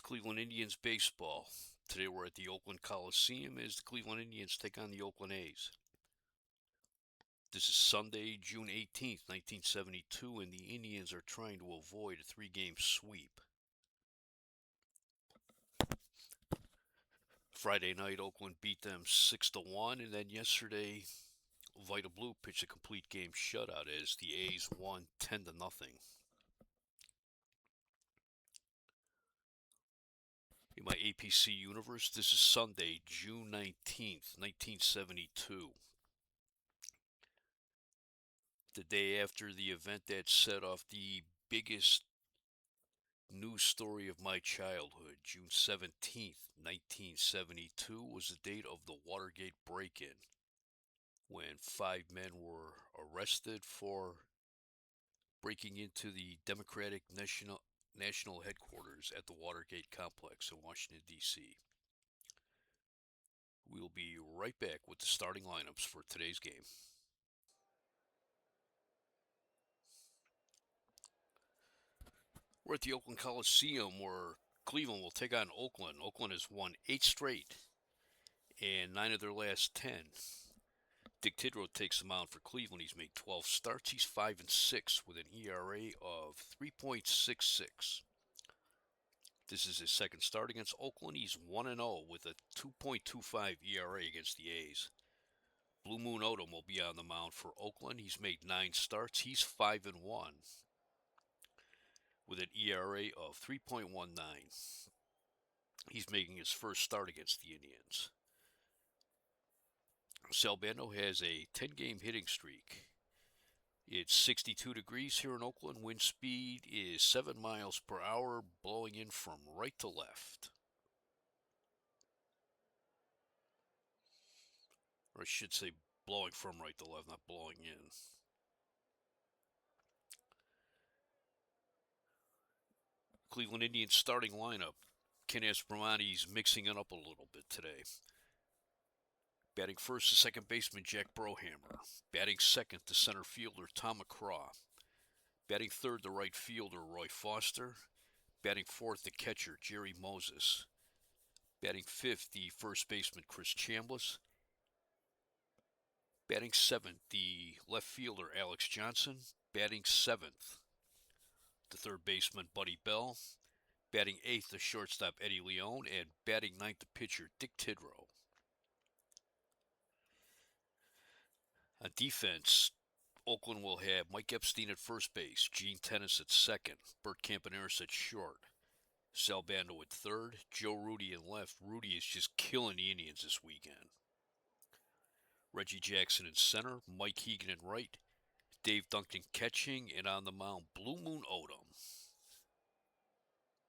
Cleveland Indians baseball. Today we're at the Oakland Coliseum as the Cleveland Indians take on the Oakland A's. This is Sunday, June 18th, 1972, and the Indians are trying to avoid a three-game sweep. Friday night, Oakland beat them 6-1, and then yesterday, Vita Blue pitched a complete game shutout as the A's won 10-0. In my APC universe, this is Sunday, June 19th, 1972. The day after the event that set off the biggest news story of my childhood. June 17th, 1972 was the date of the Watergate break-in when 5 men were arrested for breaking into the Democratic National headquarters at the Watergate complex in Washington, D.C. We'll be right back with the starting lineups for today's game. We're at the Oakland Coliseum where Cleveland will take on Oakland. Oakland has won 8 straight and 9 of their last 10. Dick Tidrow takes the mound for Cleveland. He's made 12 starts. He's 5-6 with an ERA of 3.66. This is his second start against Oakland. He's 1-0 with a 2.25 ERA against the A's. Blue Moon Odom will be on the mound for Oakland. He's made 9 starts. He's 5-1 with an ERA of 3.19. He's making his first start against the Indians. Sal Bando has a 10-game hitting streak. It's 62 degrees here in Oakland. Wind speed is 7 miles per hour, blowing in from right to left. Or I should say blowing from right to left, not blowing in. Cleveland Indians starting lineup. Ken Aspromonte's mixing it up a little bit today. Batting first, the second baseman, Jack Brohammer. Batting second, the center fielder, Tom McCraw. Batting third, the right fielder, Roy Foster. Batting fourth, the catcher, Jerry Moses. Batting fifth, the first baseman, Chris Chambliss. Batting seventh, the left fielder, Alex Johnson. Batting seventh, the third baseman, Buddy Bell. Batting eighth, the shortstop, Eddie Leone. And batting ninth, the pitcher, Dick Tidrow. On defense, Oakland will have Mike Epstein at first base, Gene Tennis at second, Bert Campaneris at short, Sal Bando at third, Joe Rudi in left. Rudi is just killing the Indians this weekend. Reggie Jackson in center, Mike Hegan in right, Dave Duncan catching, and on the mound, Blue Moon Odom.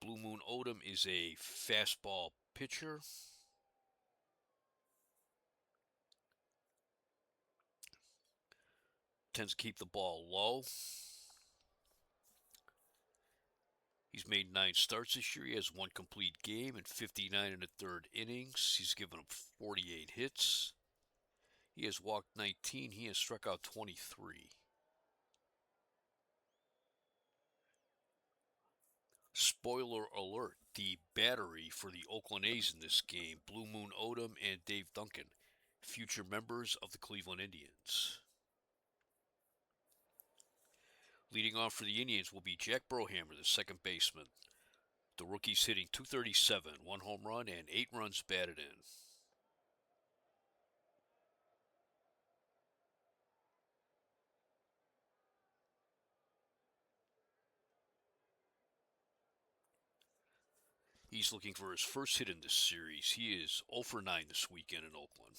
Blue Moon Odom is a fastball pitcher. Tends to keep the ball low. He's made 9 starts this year. He has 1 complete game and 59 in the third innings. He's given up 48 hits. He has walked 19. He has struck out 23. Spoiler alert, the battery for the Oakland A's in this game, Blue Moon Odom and Dave Duncan, future members of the Cleveland Indians. Leading off for the Indians will be Jack Brohammer, the second baseman. The rookie's hitting .237, 1 home run, and 8 runs batted in. He's looking for his first hit in this series. He is 0 for 9 this weekend in Oakland.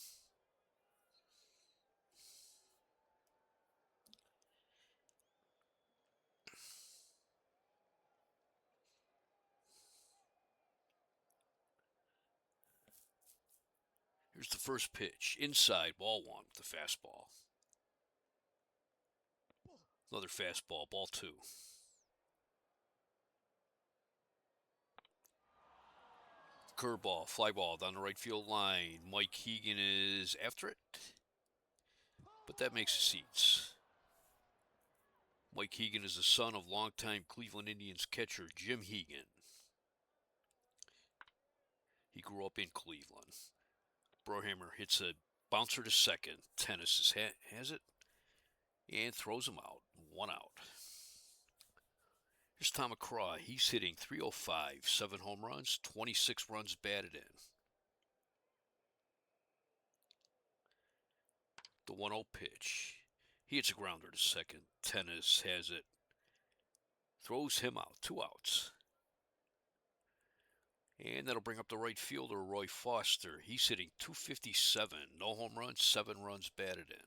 Here's the first pitch. Inside, ball 1 with the fastball. Another fastball, ball 2. Curveball, fly ball down the right field line. Mike Hegan is after it, but that makes the seats. Mike Hegan is the son of longtime Cleveland Indians catcher Jim Hegan. grew up in Cleveland. Brohammer hits a bouncer to second. Tennis has it and throws him out. 1 out. Here's Tom McCraw. He's hitting .305, 7 home runs, 26 runs batted in. The 1-0 pitch. He hits a grounder to second. Tennis has it. Throws him out. 2 outs. And that'll bring up the right fielder, Roy Foster. He's hitting .257, no home runs, 7 runs batted in.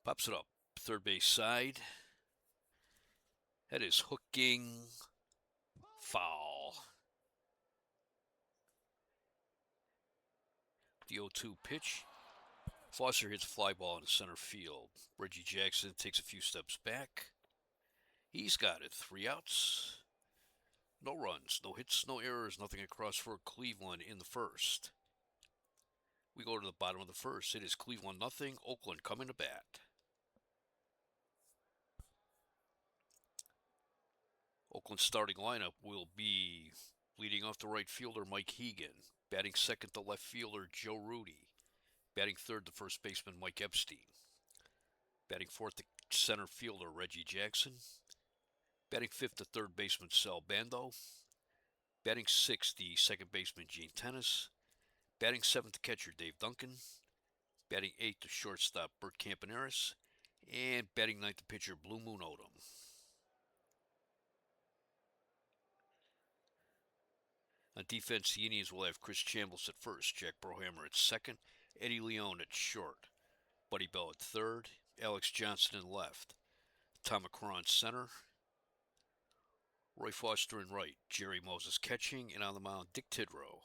Pops it up, third base side. That is hooking foul. The 0-2 pitch. Foster hits a fly ball into center field. Reggie Jackson takes a few steps back. He's got it. 3 outs. No runs, no hits, no errors, nothing across for Cleveland in the first. We go to the bottom of the first. It is Cleveland nothing, Oakland coming to bat. Oakland's starting lineup will be leading off the right fielder Mike Hegan, batting second the left fielder Joe Rudi, batting third the first baseman Mike Epstein, batting fourth the center fielder Reggie Jackson, batting fifth the third baseman Sal Bando, batting sixth the second baseman Gene Tennis, batting seventh the catcher Dave Duncan, batting eighth the shortstop Bert Campaneris, and batting ninth the pitcher Blue Moon Odom. On defense, the Indians will have Chris Chambliss at first, Jack Brohammer at second, Eddie Leone at short, Buddy Bell at third, Alex Johnson in left, Tom McCraw in center, Roy Foster in right, Jerry Moses catching, and on the mound, Dick Tidrow.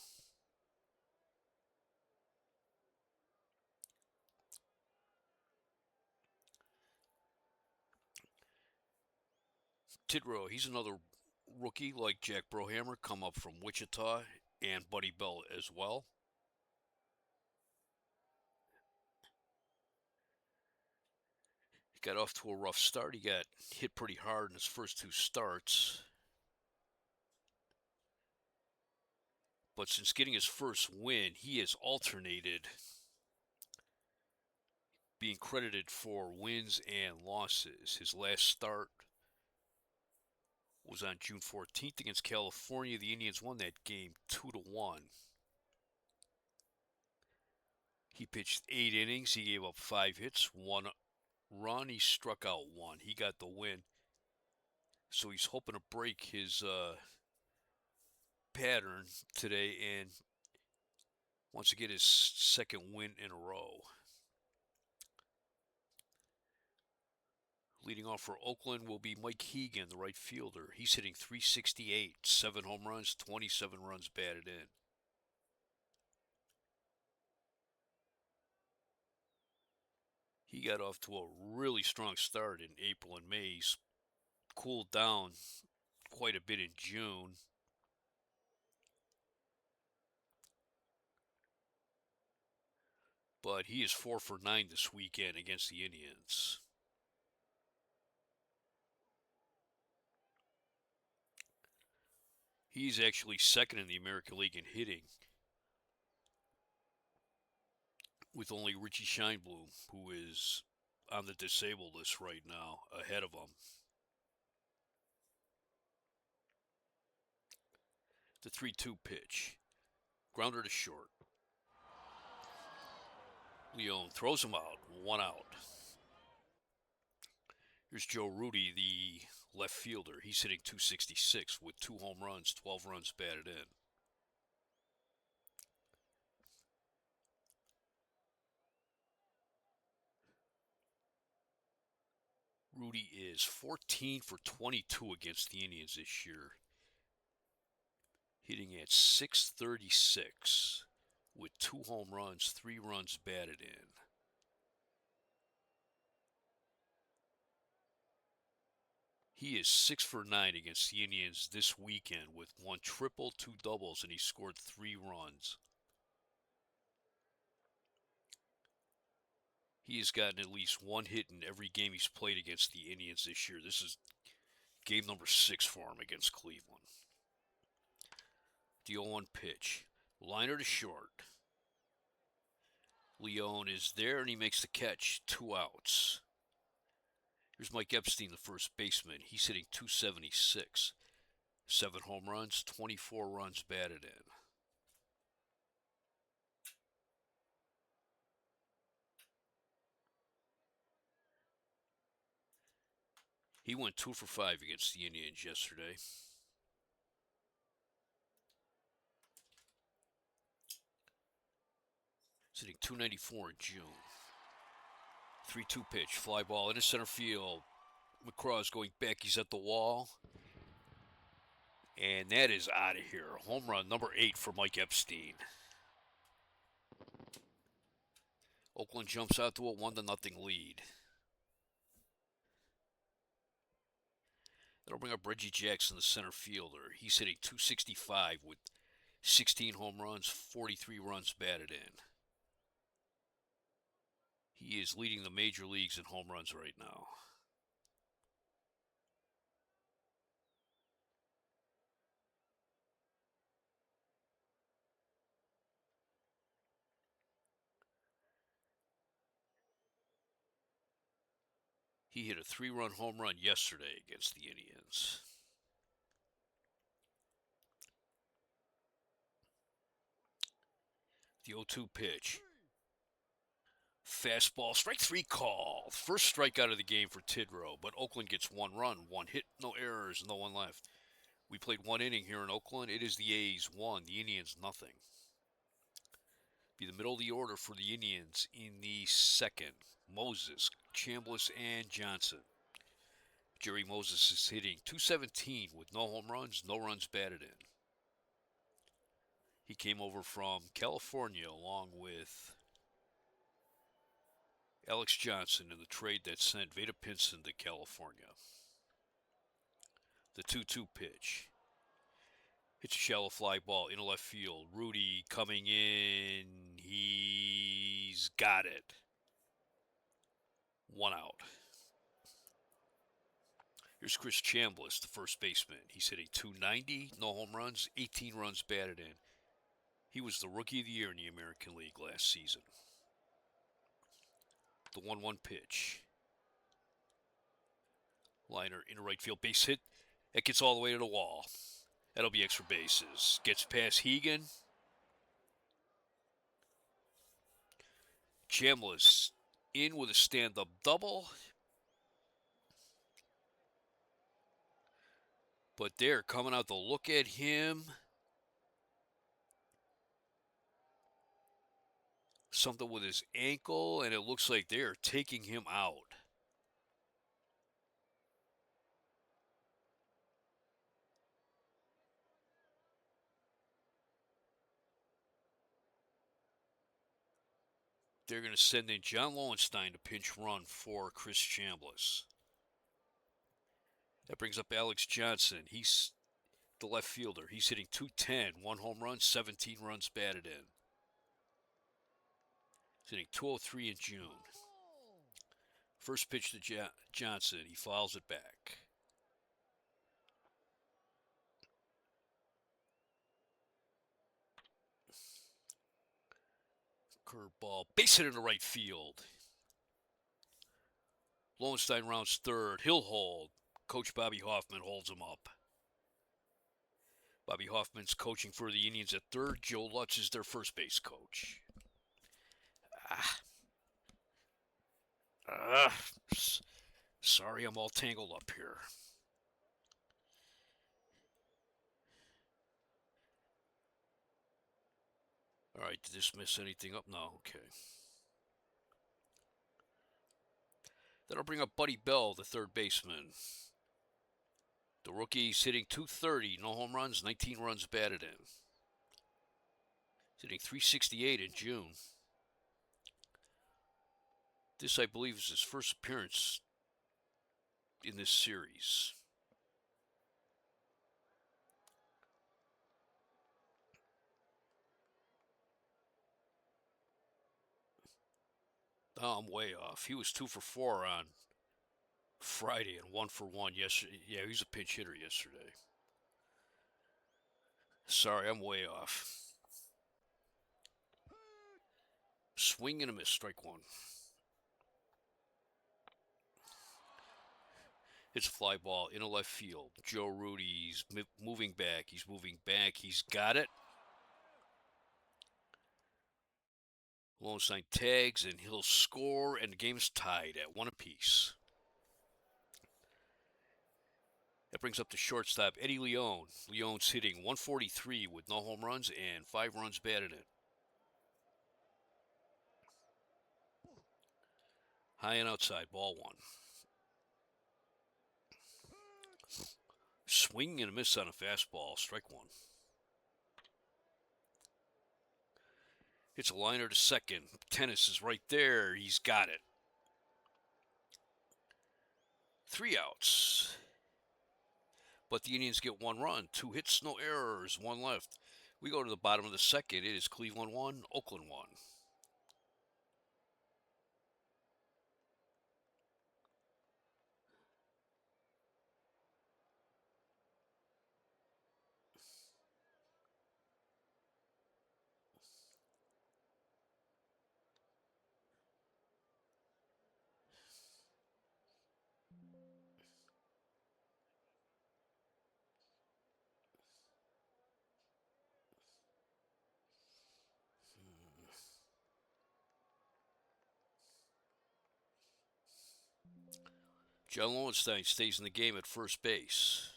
Tidrow, he's another rookie like Jack Brohammer, come up from Wichita, and Buddy Bell as well. He got off to a rough start. He got hit pretty hard in his first 2 starts. But since getting his first win, he has alternated being credited for wins and losses. His last start was on June 14th against California. The Indians won that game 2-1. He pitched 8 innings. He gave up 5 hits, 1 run. He struck out 1. He got the win. So he's hoping to break his pattern today and wants to get his second win in a row. Leading off for Oakland will be Mike Hegan, the right fielder. He's hitting .368, 7 home runs, 27 runs batted in. He got off to a really strong start in April and May. He's cooled down quite a bit in June. But he is 4 for 9 this weekend against the Indians. He's actually second in the American League in hitting, with only Richie Scheinblum, who is on the disabled list right now, ahead of him. The 3-2 pitch. Grounder to short. Leone throws him out. 1 out. Here's Joe Rudi, the left fielder. He's hitting .266 with 2 home runs, 12 runs batted in. Rudi is 14 for 22 against the Indians this year, hitting at .636 with 2 home runs, 3 runs batted in. He is 6 for 9 against the Indians this weekend with 1 triple, 2 doubles, and he scored 3 runs. He has gotten at least 1 hit in every game he's played against the Indians this year. This is Game number 6 for him against Cleveland. The 0-1 pitch. Liner to short. Leone is there and he makes the catch. 2 outs. Here's Mike Epstein, the first baseman. He's hitting .276. 7 home runs, 24 runs batted in. He went 2 for 5 against the Indians yesterday. Sitting .294 in June. 3-2 pitch, fly ball into center field. McCraw's going back, he's at the wall. And that is out of here. Home run number 8 for Mike Epstein. Oakland jumps out to a 1-0 lead. That'll bring up Reggie Jackson, the center fielder. He's hitting .265 with 16 home runs, 43 runs batted in. He is leading the major leagues in home runs right now. He hit a 3-run home run yesterday against the Indians. The 0-2 pitch. Fastball, strike 3 call. First strikeout of the game for Tidrow, but Oakland gets 1 run, 1 hit, no errors, no one left. We played 1 inning here in Oakland. It is the A's 1, the Indians nothing. Be the middle of the order for the Indians in the second. Moses, Chambliss, and Johnson. Jerry Moses is hitting .217 with no home runs, no runs batted in. He came over from California along with Alex Johnson in the trade that sent Vada Pinson to California. The 2-2 pitch. Hits a shallow fly ball into left field. Rudy coming in. He's got it. 1 out. Here's Chris Chambliss, the first baseman. He's hitting .290, no home runs, 18 runs batted in. He was the Rookie of the Year in the American League last season. The 1-1 pitch. Liner in right field, base hit. That gets all the way to the wall. That'll be extra bases. Gets past Hegan. Chambliss in with a stand-up double. But they're coming out to look at him. Something with his ankle, and it looks like they're taking him out. They're going to send in John Lowenstein to pinch run for Chris Chambliss. That brings up Alex Johnson. He's the left fielder. He's hitting .210, 1 home run, 17 runs batted in. He's hitting .203 in June. First pitch to Johnson. He fouls it back. Curveball. Base hit into right field. Lowenstein rounds third. He'll hold. Coach Bobby Hoffman holds him up. Bobby Hoffman's coaching for the Indians at third. Joe Lutz is their first base coach. Sorry, I'm all tangled up here. All right, did this mess anything up? No, okay. That'll bring up Buddy Bell, the third baseman. The rookie's hitting .230, no home runs, 19 runs batted in. He's hitting .368 in June. This, I believe, is his first appearance in this series. Oh, I'm way off. He was 2 for 4 on Friday and 1 for 1 yesterday. Yeah, he was a pinch hitter yesterday. Sorry, I'm way off. Swing and a miss, strike one. It's a fly ball in a left field. Joe Rudy's moving back. He's moving back. He's got it. Lowenstein tags and he'll score, and the game's tied at 1 apiece. That brings up the shortstop, Eddie Leone. Leone's hitting 143 with no home runs and 5 runs batted in. High and outside, ball one. Swing and a miss on a fastball, strike one. It's a liner to second. Tennis is right there. He's got it. 3 outs. But the Indians get 1 run, 2 hits, no errors, 1 left. We go to the bottom of the second. It is Cleveland 1, Oakland 1. John Lowenstein stays in the game at first base.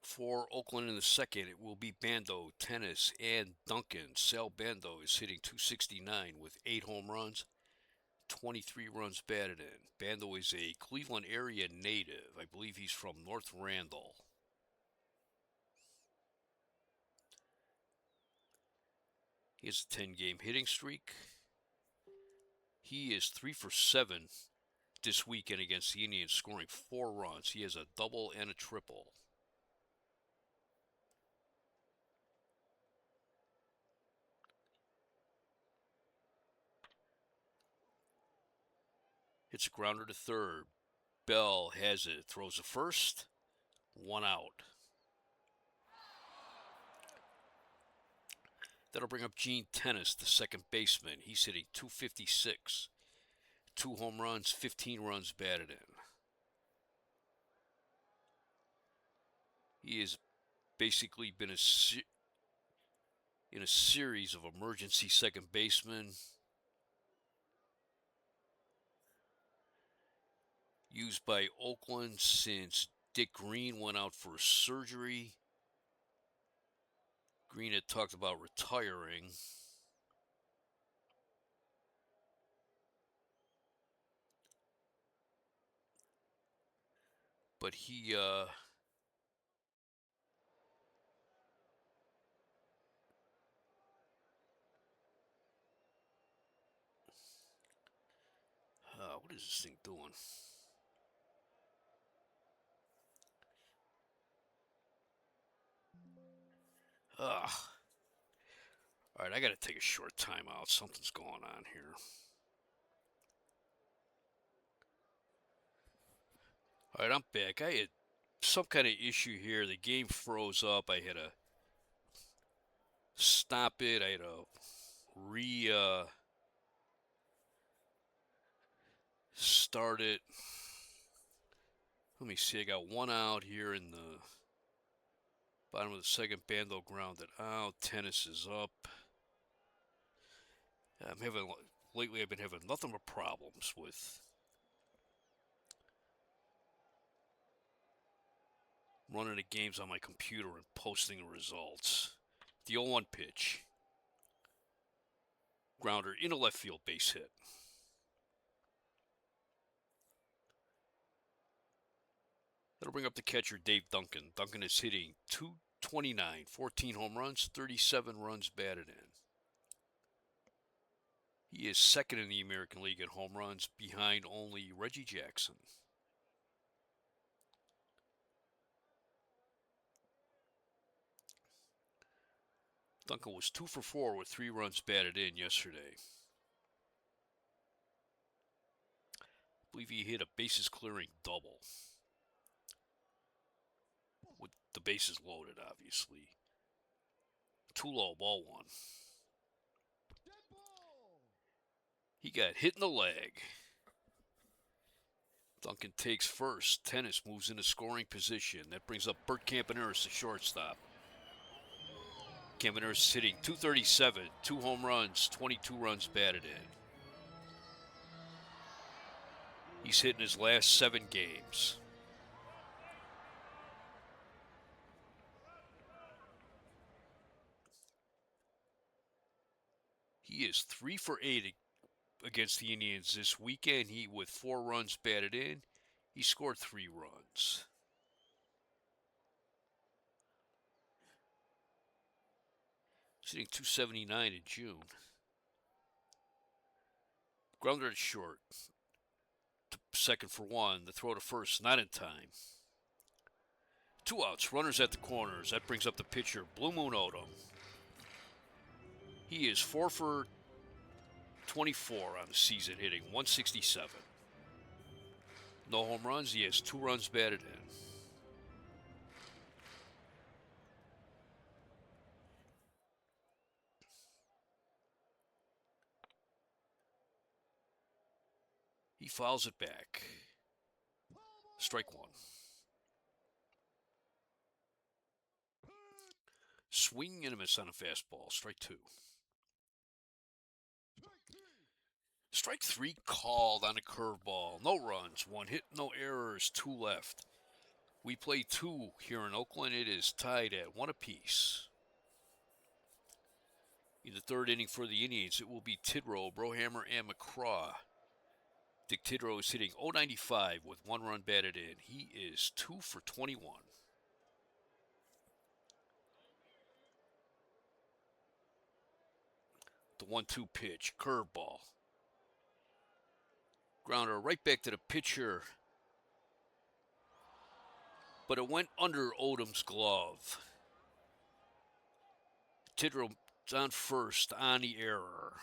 For Oakland in the second, it will be Bando, Tennis, and Duncan. Sal Bando is hitting .269 with 8 home runs, 23 runs batted in. Bando is a Cleveland area native. I believe he's from North Randall. He has a 10-game hitting streak. He is 3 for 7 this weekend against the Indians, scoring 4 runs. He has a double and a triple. It's a grounder to third. Bell has it, throws a first, 1 out. That'll bring up Gene Tennis, the second baseman. He's hitting .256. 2 home runs, 15 runs batted in. He has basically been in a series of emergency second basemen used by Oakland since Dick Green went out for surgery. Green had talked about retiring. But he what is this thing doing? Ugh. All right, I got to take a short time out. Something's going on here. All right, I'm back. I had some kind of issue here. The game froze up. I had to stop it. I had to start it. Let me see. I got 1 out here in the bottom of the second. Bando grounded out. Tennis is up. Lately I've been having nothing but problems with running the games on my computer and posting the results. The 0-1 pitch. Grounder in a left field, base hit. That'll bring up the catcher, Dave Duncan. Duncan is hitting .229, 14 home runs, 37 runs batted in. He is second in the American League in home runs, behind only Reggie Jackson. Duncan was 2 for 4 with 3 runs batted in yesterday. believe he hit a bases clearing double. With the bases loaded, obviously. Too low, ball one. He got hit in the leg. Duncan takes first. Tennis moves into scoring position. That brings up Bert Campaneris, the shortstop. Campaneris hitting .237, 2 home runs, 22 runs batted in. He's hit in his last 7 games. He is 3 for 8 against the Indians this weekend. He with 4 runs batted in. He scored 3 runs. Sitting .279 in June. Grounder to short. Second for 1. The throw to first, not in time. 2 outs. Runners at the corners. That brings up the pitcher, Blue Moon Odom. He is 4 for 24 on the season, hitting .167. No home runs. He has 2 runs batted in. He fouls it back. Strike 1. Swing and a miss on a fastball. Strike 2. Strike 3 called on a curveball. No runs, 1 hit, no errors, 2 left. We play 2 here in Oakland. It is tied at 1 apiece. In the 3rd inning for the Indians, it will be Tidrow, Brohamer, and McCraw. Dick Tidrow is hitting .095 with 1 run batted in. He is 2 for 21. The 1-2 pitch, curveball. Grounder right back to the pitcher. But it went under Odom's glove. Tidrow on first on the error.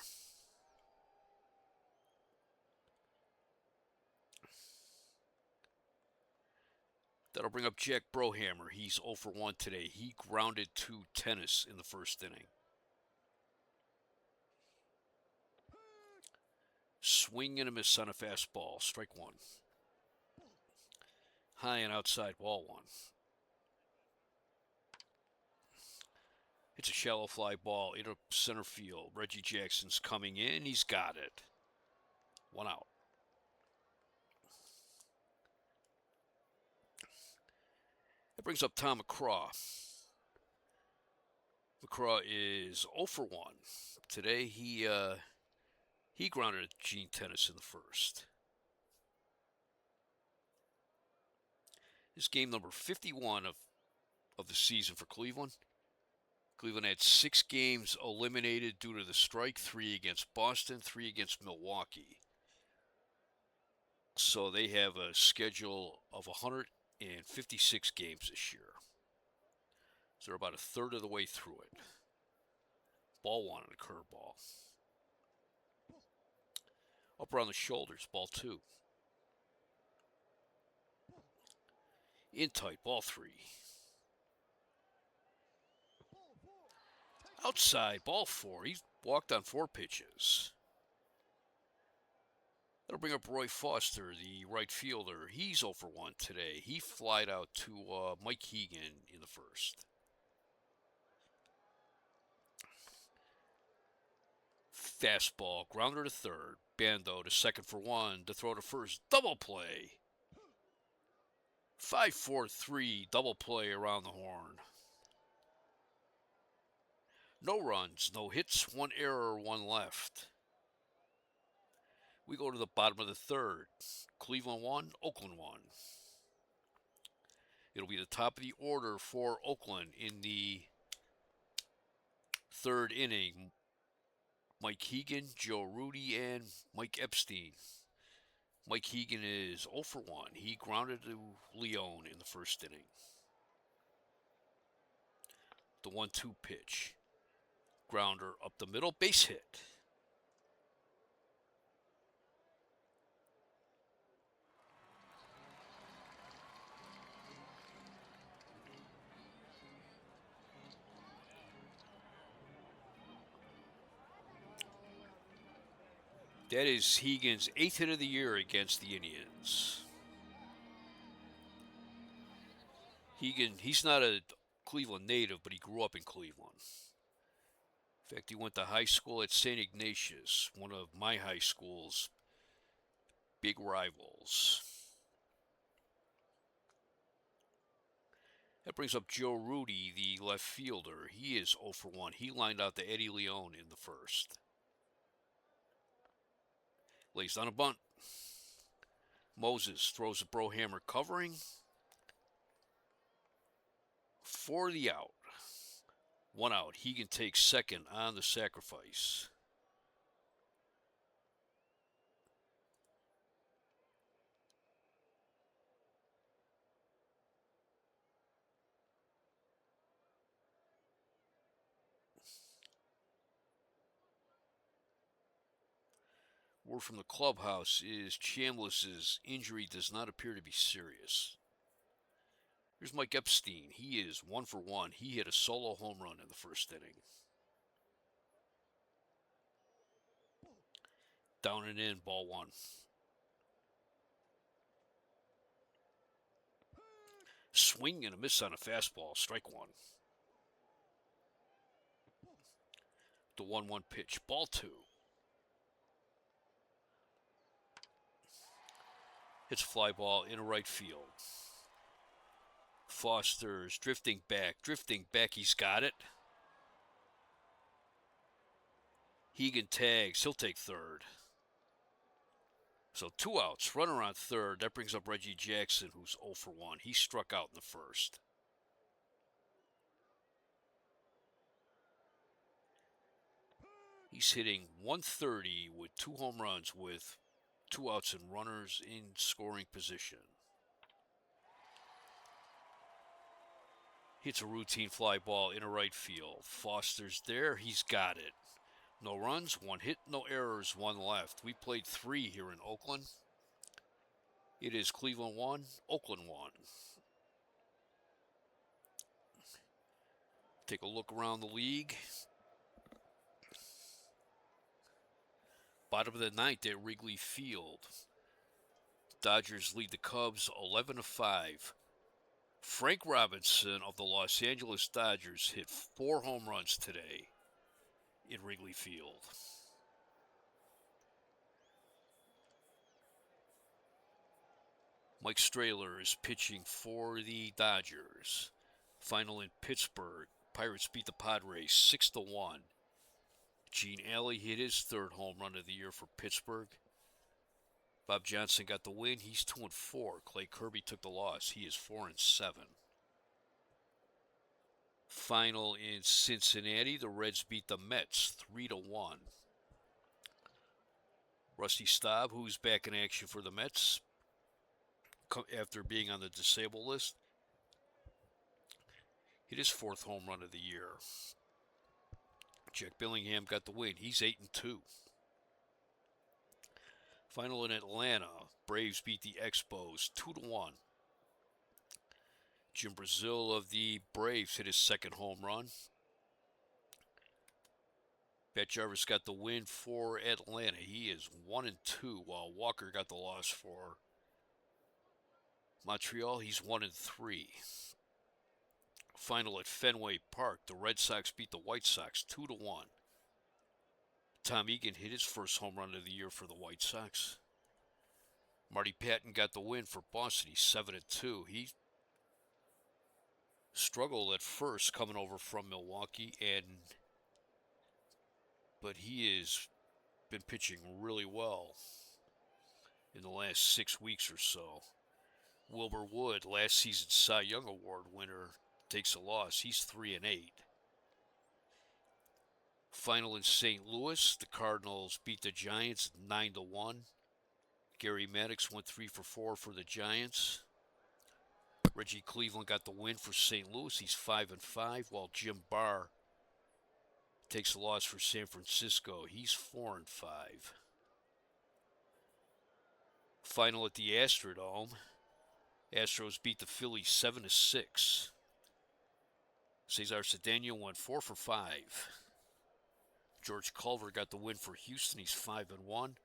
That'll bring up Jack Brohamer. He's 0 for 1 today. He grounded to Tennis in the 1st inning. Swing and a miss on a fastball. Strike 1. High and outside, ball 1. It's a shallow fly ball into center field. Reggie Jackson's coming in. He's got it. 1 out. That brings up Tom McCraw. McCraw is 0 for 1. Today he grounded Gene Tennis in the 1st. This is game number 51 of the season for Cleveland. Cleveland had 6 games eliminated due to the strike, 3 against Boston, 3 against Milwaukee. So they have a schedule of 156 games this year. So they're about a third of the way through it. Ball 1 and a curveball. Up around the shoulders, ball 2. In tight, ball 3. Outside, ball 4. He's walked on 4 pitches. That'll bring up Roy Foster, the right fielder. He's 0 for 1 today. He flied out to Mike Hegan in the 1st. Fastball, grounder to 3rd. Bando to 2nd for 1. To throw to 1st. Double play. 5-4-3. Double play around the horn. No runs, no hits, 1 error, 1 left. We go to the bottom of the 3rd. Cleveland 1, Oakland 1. It'll be the top of the order for Oakland in the 3rd inning. Mike Hegan, Joe Rudy, and Mike Epstein. Mike Hegan is 0 for 1. He grounded to Leone in the 1st inning. The 1-2 pitch. Grounder up the middle, base hit. That is Hegan's 8th hit of the year against the Indians. Hegan, he's not a Cleveland native, but he grew up in Cleveland. In fact, he went to high school at St. Ignatius, one of my high school's big rivals. That brings up Joe Rudi, the left fielder. He is 0 for 1. He lined out to Eddie Leone in the first. Lays down a bunt. Moses throws a Brohammer covering for the out. 1 out. Hegan takes second on the sacrifice. Word from the clubhouse is Chambliss's injury does not appear to be serious. Here's Mike Epstein. He is 1 for 1. He hit a solo home run in the first inning. Down and in, ball 1. Swing and a miss on a fastball, strike 1. The 1-1 pitch, ball 2. Hits a fly ball in right field. Foster's drifting back, he's got it. Hegan tags, he'll take third. So 2 outs, runner on third. That brings up Reggie Jackson, who's 0 for 1. He struck out in the first. He's hitting 130 with 2 home runs with 2 outs and runners in scoring position. Hits a routine fly ball into right field. Foster's there. He's got it. No runs, 1 hit, no errors, 1 left. We played 3 here in Oakland. It is Cleveland 1, Oakland 1. Take a look around the league. Bottom of the 9th at Wrigley Field. Dodgers lead the Cubs 11-5. Frank Robinson of the Los Angeles Dodgers hit 4 home runs today in Wrigley Field. Mike Strahler is pitching for the Dodgers. Final in Pittsburgh. Pirates beat the Padres 6-1. Gene Alley hit his 3rd home run of the year for Pittsburgh. Bob Johnson got the win. He's 2-4. Clay Kirby took the loss. He is 4-7. Final in Cincinnati. The Reds beat the Mets 3-1. Rusty Staub, who's back in action for the Mets after being on the disabled list, hit his 4th home run of the year. Jack Billingham got the win. He's 8-2. Final in Atlanta. Braves beat the Expos 2-1. Jim Brazil of the Braves hit his 2nd home run. Pat Jarvis got the win for Atlanta. He is 1-2, while Walker got the loss for Montreal. He's 1-3. Final at Fenway Park. The Red Sox beat the White Sox 2-1. Tom Egan hit his 1st home run of the year for the White Sox. Marty Patton got the win for Boston. He's 7-2. He struggled at first coming over from Milwaukee, but he has been pitching really well in the last 6 weeks or so. Wilbur Wood, last season's Cy Young Award winner, takes a loss. He's 3-8. Final in St. Louis, the Cardinals beat the Giants 9-1. Gary Maddox went 3 for 4 for the Giants. Reggie Cleveland got the win for St. Louis. He's 5-5, while Jim Barr takes a loss for San Francisco. He's 4-5. Final at the Astrodome. Astros beat the Phillies 7-6. Cesar Cedeno went 4 for 5. George Culver got the win for Houston. He's 5-1.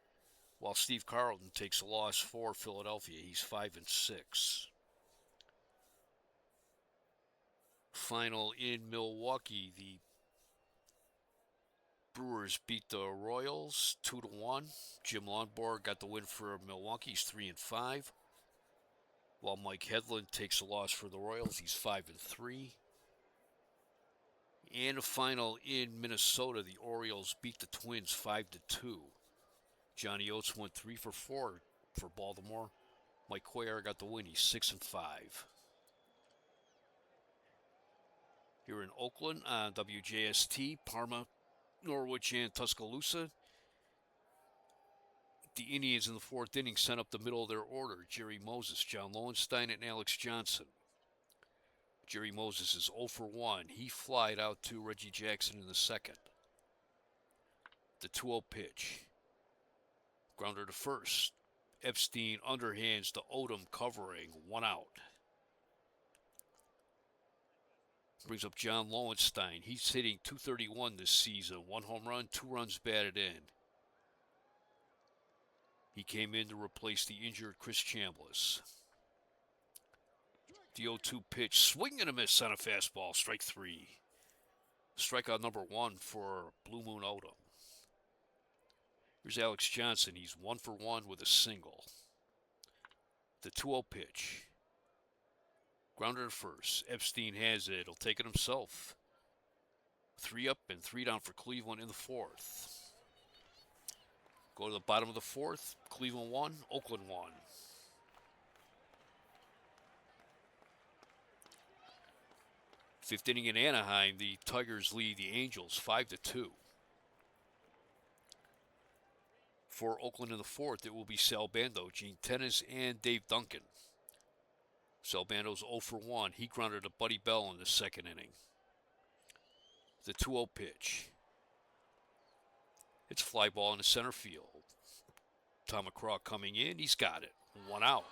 while Steve Carlton takes a loss for Philadelphia. He's 5-6. Final in Milwaukee, the Brewers beat the Royals 2-1. Jim Lonborg got the win for Milwaukee. He's 3-5. While Mike Hedlund takes a loss for the Royals, he's 5-3. And a final in Minnesota, the Orioles beat the Twins 5-2. Johnny Oates went 3 for 4 for Baltimore. Mike Cuellar got the win. He's 6-5. Here in Oakland on WJST, Parma, Norwich, and Tuscaloosa. The Indians in the fourth inning sent up the middle of their order. Jerry Moses, John Lowenstein, and Alex Johnson. Jerry Moses is 0 for 1. He flied out to Reggie Jackson in the second. The 2-0 pitch. Grounder to first. Epstein underhands to Odom covering. 1 out. Brings up John Lowenstein. He's hitting .231 this season. 1 home run, 2 runs batted in. He came in to replace the injured Chris Chambliss. The 0-2 pitch, swing and a miss on a fastball, strike 3. Strikeout number 1 for Blue Moon Odom. Here's Alex Johnson. He's 1 for 1 with a single. The 2-0 pitch. Grounder to first. Epstein has it. He'll take it himself. 3 up and 3 down for Cleveland in the fourth. Go to the bottom of the fourth. Cleveland 1, Oakland 1. Fifth inning in Anaheim, the Tigers lead the Angels 5-2. For Oakland in the fourth, it will be Sal Bando, Gene Tenace, and Dave Duncan. Sal Bando's 0 for 1. He grounded to Buddy Bell in the second inning. The 2-0 pitch. It's fly ball in the center field. Tom McCraw coming in. He's got it. 1 out.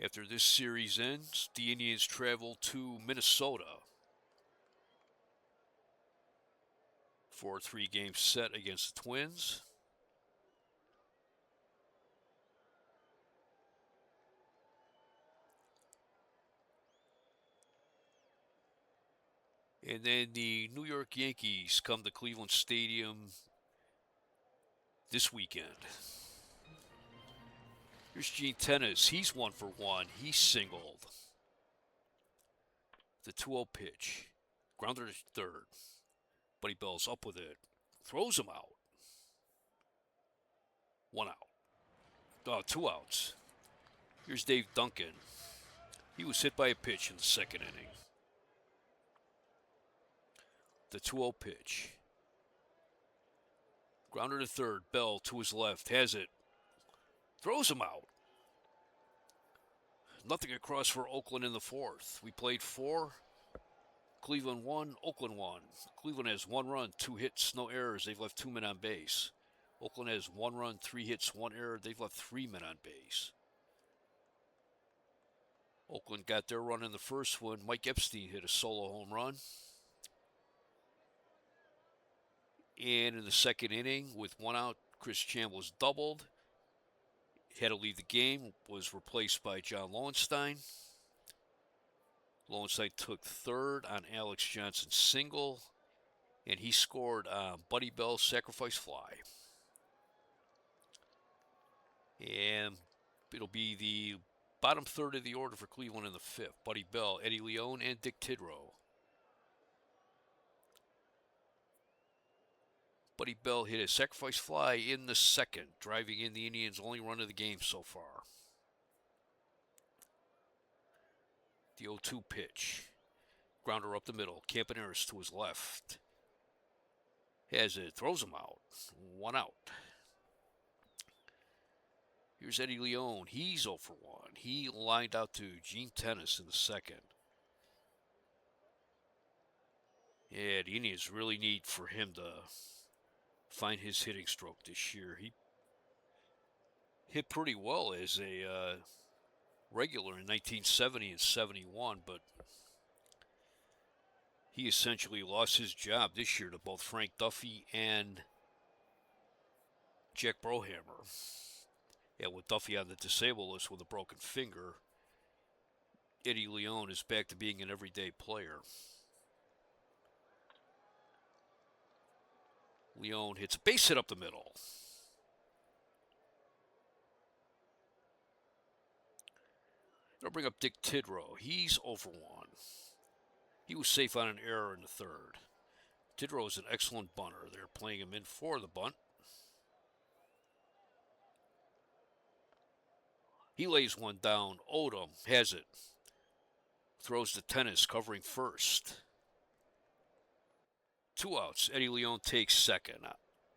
After this series ends, the Indians travel to Minnesota for a 3-game set against the Twins. And then the New York Yankees come to Cleveland Stadium this weekend. Here's Gene Tenace. He's 1 for 1. He singled. The 2-0 pitch. Grounder to third. Buddy Bell's up with it. Throws him out. 1 out. 2 outs. Here's Dave Duncan. He was hit by a pitch in the second inning. The 2-0 pitch. Grounder to third. Bell to his left. Has it. Throws him out. Nothing across for Oakland in the fourth. We played 4. Cleveland 1, Oakland 1. Cleveland has 1 run, 2 hits, no errors. They've left 2 men on base. Oakland has 1 run, 3 hits, 1 error. They've left 3 men on base. Oakland got their run in the first one. Mike Epstein hit a solo home run. And in the second inning, with 1 out, Chris Chambliss doubled. Had to leave the game, was replaced by John Lowenstein. Lowenstein took third on Alex Johnson's single, and he scored on Buddy Bell's sacrifice fly. And it'll be the bottom third of the order for Cleveland in the fifth. Buddy Bell, Eddie Leone, and Dick Tidrow. Buddy Bell hit a sacrifice fly in the second, driving in the Indians' only run of the game so far. The 0-2 pitch. Grounder up the middle. Campaneris to his left. Has it. Throws him out. 1 out. Here's Eddie Leone. He's 0 for 1. He lined out to Gene Tenace in the second. Yeah, the Indians really need for him to find his hitting stroke this year. He hit pretty well as a regular in 1970 and 71, but He essentially lost his job this year to both Frank Duffy and Jack Brohammer. And with Duffy on the disabled list with a broken finger, Eddie Leon is back to being an everyday player. Leon hits a base hit up the middle. That'll bring up Dick Tidrow. He's 0 for 1. He was safe on an error in the third. Tidrow is an excellent bunter. They're playing him in for the bunt. He lays one down. Odom has it. Throws to Tennis, covering first. 2 outs. Eddie Leon takes second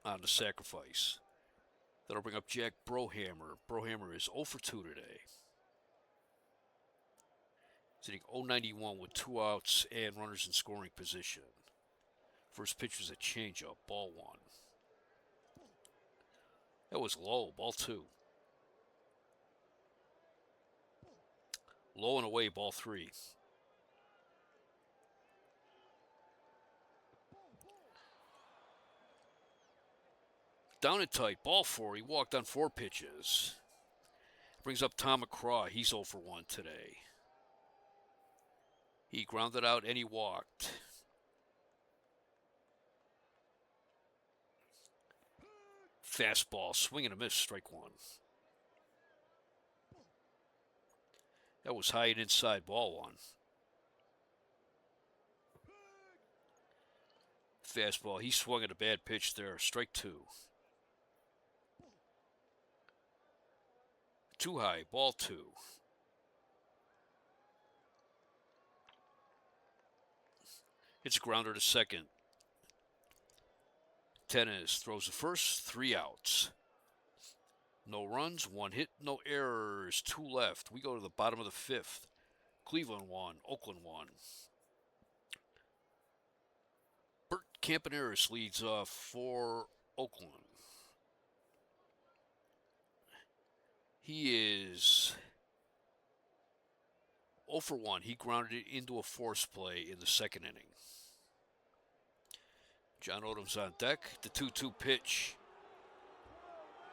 on the sacrifice. That'll bring up Jack Brohammer. Brohammer is 0 for 2 today. Sitting 091 with 2 outs and runners in scoring position. First pitch was a changeup, ball 1. That was low, ball 2. Low and away, ball 3. Down and tight, ball 4. He walked on 4 pitches. Brings up Tom McCraw. He's 0 for 1 today. He grounded out and he walked. Fastball, swing and a miss, strike 1. That was high and inside, ball 1. Fastball, he swung at a bad pitch there, strike 2. Too high, ball 2. It's a grounder to second. Tennis throws the first, 3 outs. No runs, 1 hit, no errors, 2 left. We go to the bottom of the 5th. Cleveland 1, Oakland 1. Bert Campaneris leads off for Oakland. He is 0 for 1. He grounded it into a force play in the second inning. John Odom's on deck. The 2-2 pitch.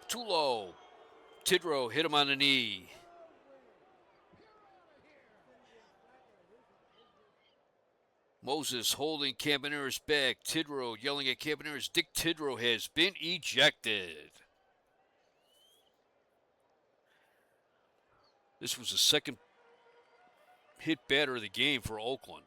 Too low. Tidrow hit him on the knee. Moses holding Campaneris back. Tidrow yelling at Campaneris. Dick Tidrow has been ejected. This was the second hit batter of the game for Oakland.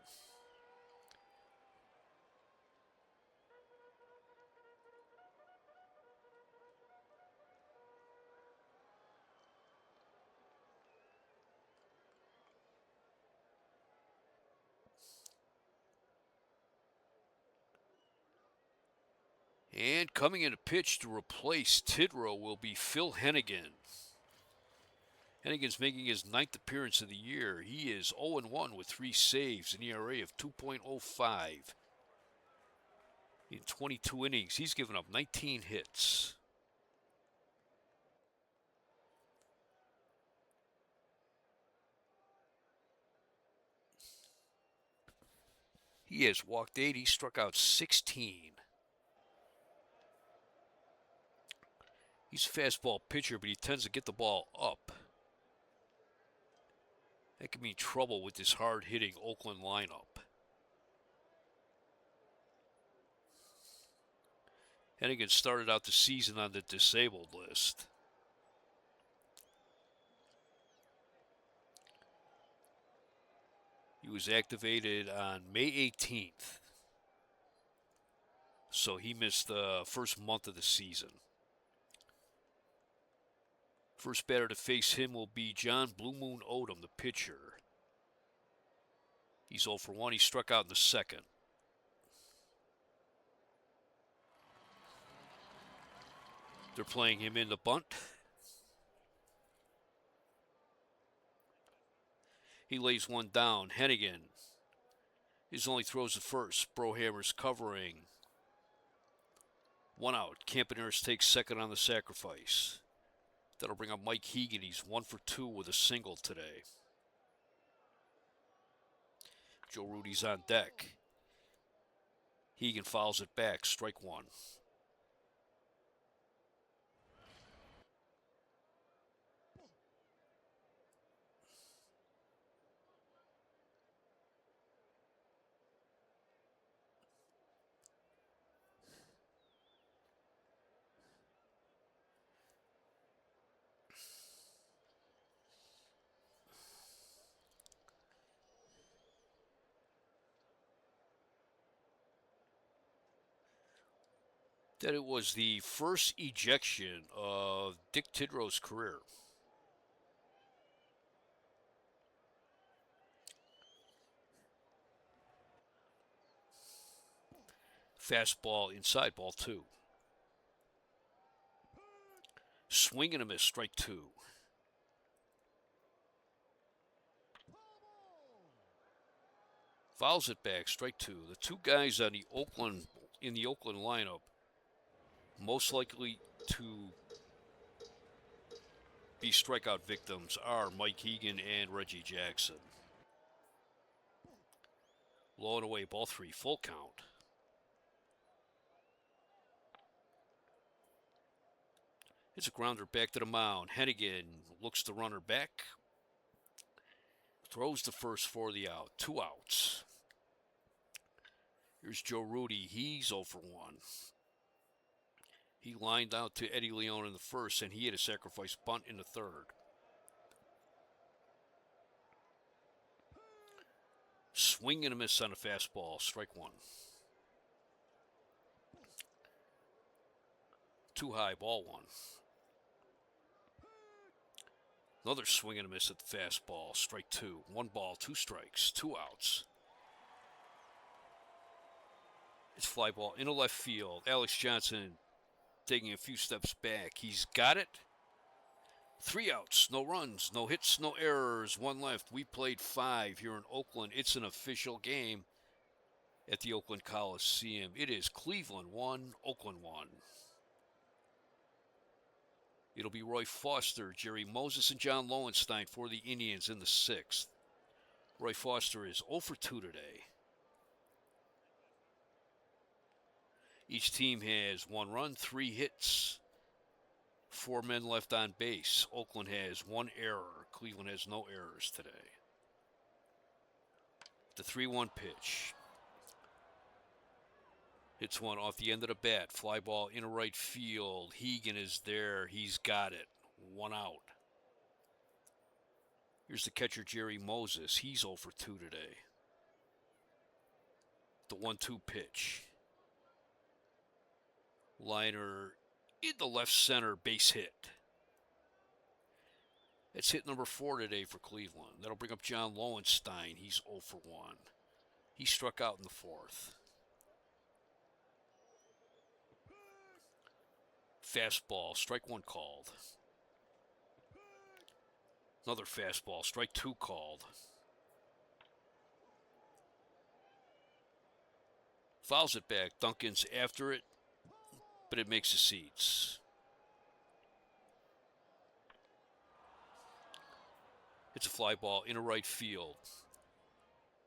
And coming in to pitch to replace Tidrow will be Phil Hennigan. Hennigan's making his 9th appearance of the year. He is 0-1 with 3 saves, an ERA of 2.05. In 22 innings, he's given up 19 hits. He has walked 8, he struck out 16. He's a fastball pitcher, but he tends to get the ball up. That could mean trouble with this hard-hitting Oakland lineup. Hennigan started out the season on the disabled list. He was activated on May 18th. So he missed the first month of the season. First batter to face him will be John Blue Moon Odom, the pitcher. He's 0 for 1. He struck out in the second. They're playing him in the bunt. He lays one down. Hennigan. His only throws the first. Brohammer's covering. 1 out. Campaneris takes second on the sacrifice. That'll bring up Mike Hegan. He's 1 for 2 with a single today. Joe Rudy's on deck. Hegan fouls it back, strike one. That it was the first ejection of Dick Tidrow's career. Fastball inside, ball two. Swing and a miss, strike two. Fouls it back, strike two. The two guys in the Oakland lineup most likely to be strikeout victims are Mike Hegan and Reggie Jackson. Low and away, ball three, full count. It's a grounder back to the mound. Hennigan looks the runner back. Throws the first for the out. 2 outs. Here's Joe Rudi. He's 0 for 1. He lined out to Eddie Leon in the first, and he had a sacrifice bunt in the third. Swing and a miss on a fastball. Strike one. Too high, ball one. Another swing and a miss at the fastball. Strike two. 1 ball, 2 strikes, 2 outs. It's fly ball into left field. Alex Johnson taking a few steps back. He's got it. 3 outs, no runs, no hits, no errors, 1 left. We played 5 here in Oakland. It's an official game at the Oakland Coliseum. It is Cleveland 1, Oakland 1. It'll be Roy Foster, Jerry Moses, and John Lowenstein for the Indians in the 6th. Roy Foster is 0 for 2 today. Each team has 1 run, 3 hits, 4 men left on base. Oakland has 1 error. Cleveland has no errors today. The 3-1 pitch. Hits one off the end of the bat. Fly ball into right field. Hegan is there. He's got it. 1 out. Here's the catcher, Jerry Moses. He's 0 for 2 today. The 1-2 pitch. Liner in the left center, base hit. It's hit number 4 today for Cleveland. That'll bring up John Lowenstein. He's 0 for 1. He struck out in the 4th. Fastball, strike 1 called. Another fastball, strike 2 called. Fouls it back. Duncan's after it, but it makes the seats. It's a fly ball into right field.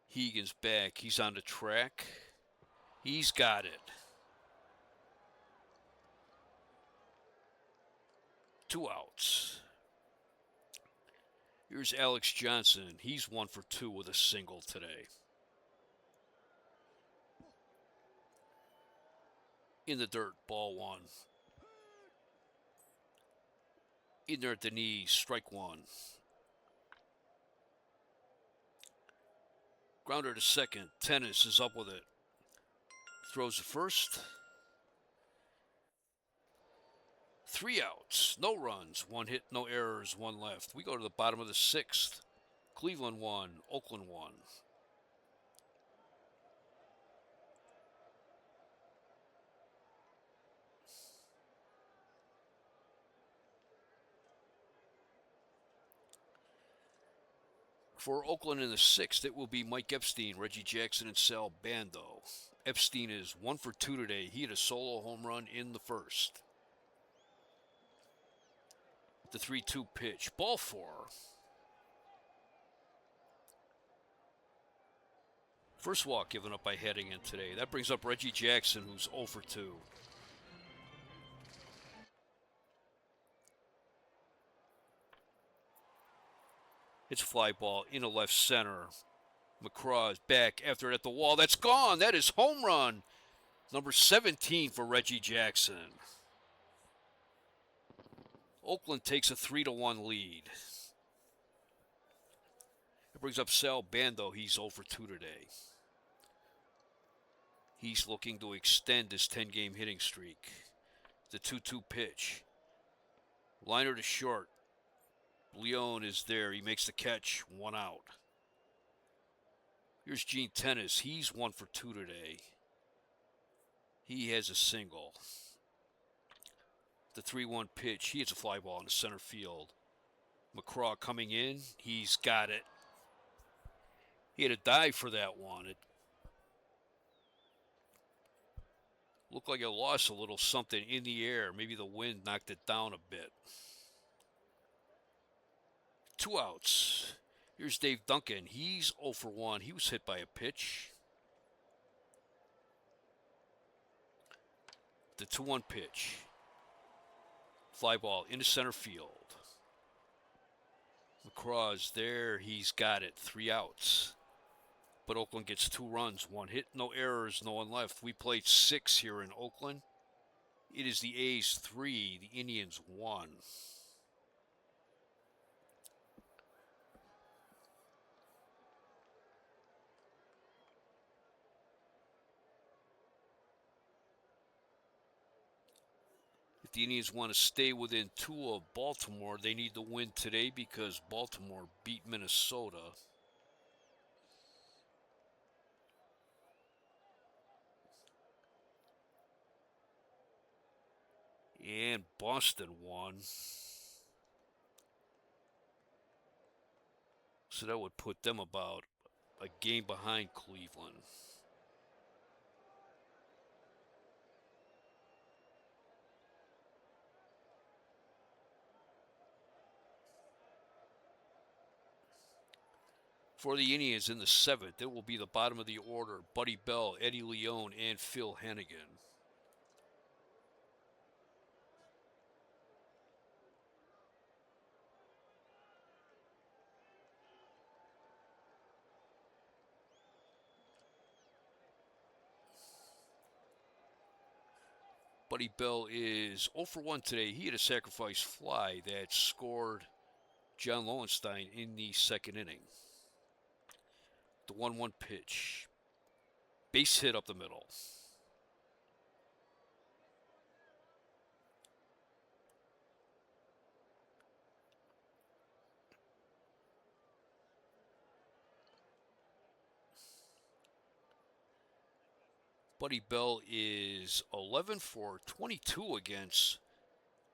Hegan's back. He's on the track. He's got it. 2 outs. Here's Alex Johnson. He's 1 for 2 with a single today. In the dirt, ball 1. In there at the knees, strike 1. Grounder to second. Tennis is up with it. Throws the first. 3 outs, no runs, 1 hit, no errors, 1 left. We go to the bottom of the 6th. Cleveland 1, Oakland 1. For Oakland in the 6th, it will be Mike Epstein, Reggie Jackson, and Sal Bando. Epstein is 1 for 2 today. He had a solo home run in the 1st. The 3-2 pitch. Ball 4. First walk given up by Hennigan today. That brings up Reggie Jackson, who's 0 for 2. It's a fly ball into left center. McCraw is back after it at the wall. That's gone. That is home run. Number 17 for Reggie Jackson. Oakland takes a 3-1 lead. It brings up Sal Bando. He's 0 for 2 today. He's looking to extend his 10-game hitting streak. The 2-2 pitch. Liner to short. Leone is there. He makes the catch. 1 out. Here's Gene Tennis. He's 1 for 2 today. He has a single. The 3-1 pitch. He hits a fly ball in the center field. McCraw coming in. He's got it. He had a dive for that one. It looked like it lost a little something in the air. Maybe the wind knocked it down a bit. 2 outs. Here's Dave Duncan. He's 0 for 1. He was hit by a pitch. The 2-1 pitch. Fly ball into center field. McCraw's there. He's got it. 3 outs. But Oakland gets 2 runs. 1 hit, no errors, no one left. We played 6 here in Oakland. It is the A's 3, the Indians 1. If the Indians want to stay within 2 of Baltimore, they need to win today because Baltimore beat Minnesota. And Boston won. So that would put them about a game behind Cleveland. For the Indians in the 7th, it will be the bottom of the order. Buddy Bell, Eddie Leone, and Phil Hennigan. Buddy Bell is 0 for 1 today. He had a sacrifice fly that scored John Lowenstein in the 2nd inning. The 1-1 pitch. Base hit up the middle. Buddy Bell is 11 for 22 against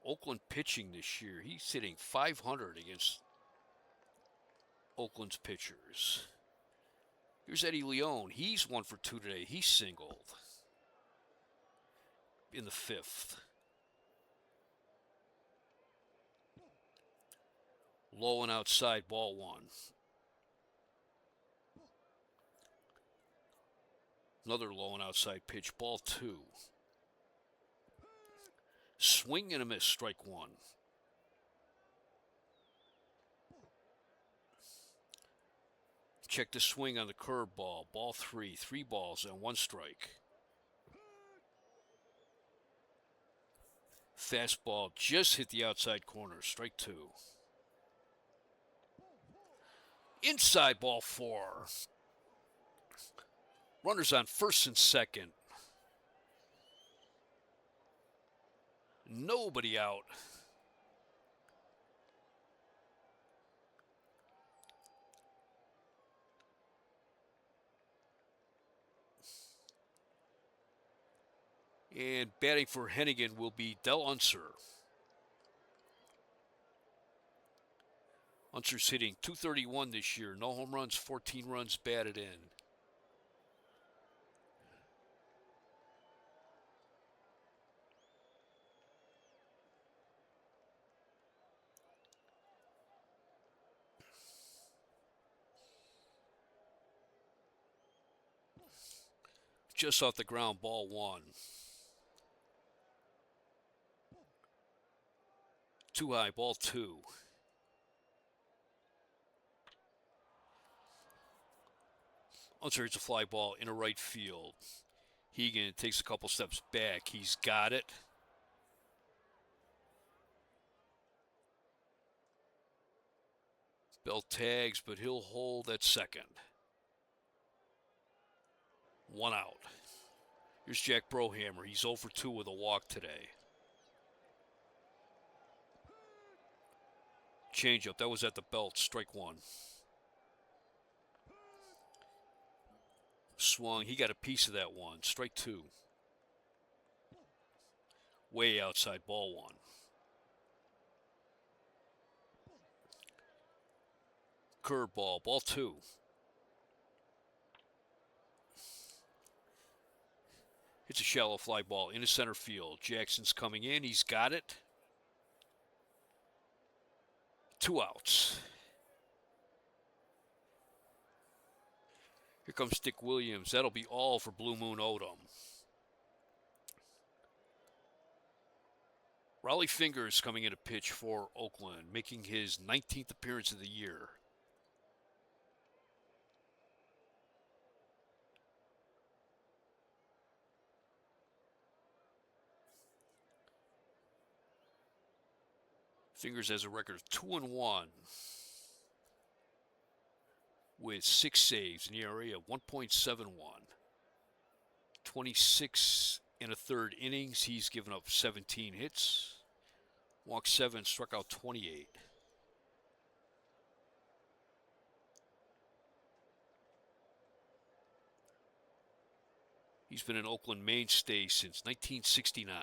Oakland pitching this year. He's hitting .500 against Oakland's pitchers. Here's Eddie Leone. He's 1 for 2 today. He singled in the 5th. Low and outside, ball 1. Another low and outside pitch, ball 2. Swing and a miss, strike 1. Check the swing on the curveball, ball 3. 3 balls and 1 strike. Fastball just hit the outside corner, strike 2. Inside, ball 4. Runners on 1st and 2nd. Nobody out. And batting for Hennigan will be Del Unser. Unser's hitting .231 this year. No home runs, 14 runs batted in. just off the ground, ball one. Too high, ball two. It's a fly ball into right field. Hegan takes a couple steps back. He's got it. Bell tags, but he'll hold at second. One out. Here's Jack Brohammer. He's 0 for 2 with a walk today. Changeup. That was at the belt. Strike one. Swung. He got a piece of that one. Strike two. Way outside. Ball one. Curveball. Ball two. It's a shallow fly ball into center field. Jackson's coming in. He's got it. 2 outs. Here comes Dick Williams. That'll be all for Blue Moon Odom. Raleigh Fingers coming in to pitch for Oakland, making his 19th appearance of the year. Fingers has a record of 2-1 with 6 saves in the area of 1.71. 26 and a third innings. He's given up 17 hits. Walked 7, struck out 28. He's been an Oakland mainstay since 1969.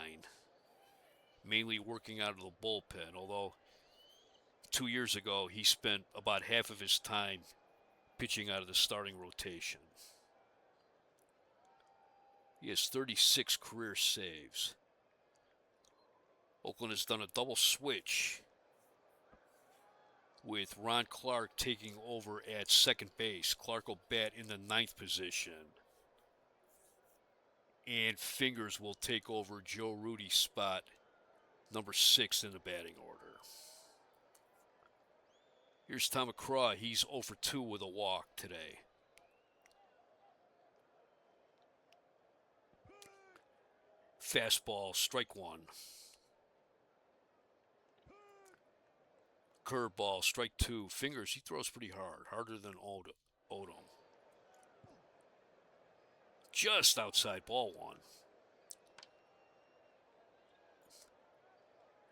Mainly working out of the bullpen, although 2 years ago he spent about half of his time pitching out of the starting rotation. He has 36 career saves. Oakland has done a double switch with Ron Clark taking over at second base. Clark will bat in the 9th position. And Fingers will take over Joe Rudy's spot, number 6 in the batting order. Here's Tom McCraw. He's 0 for 2 with a walk today. Fastball, strike one. Curveball, strike two. Fingers, he throws pretty hard. Harder than Odom. Just outside, ball one.